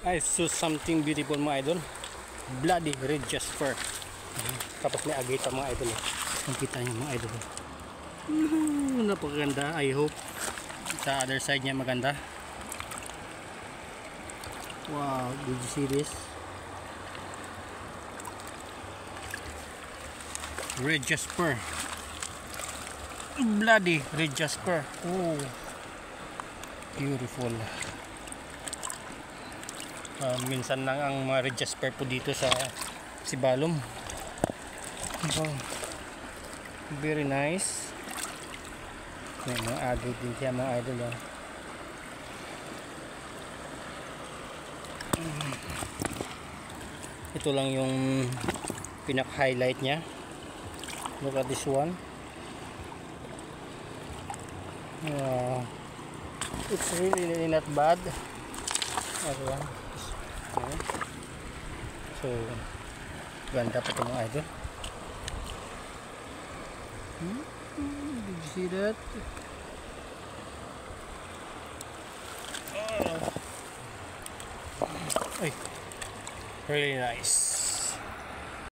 I saw something beautiful mga idol. Bloody red jasper. Tapos may agita mga idol. Nakita niyo mga idol. Napakaganda. I hope sa other side niya maganda. Wow, did you see this? Red jasper. Bloody red jasper. Oh, beautiful. Minsan lang ang mga red jasper po dito sa Sibalom. Oh, very nice. May mga agit din siya mga idol. Ito lang yung pinak-highlight niya. Look at this one. It's really not bad. So ganda pa ito mga idol. Did you see that? Ay, really nice.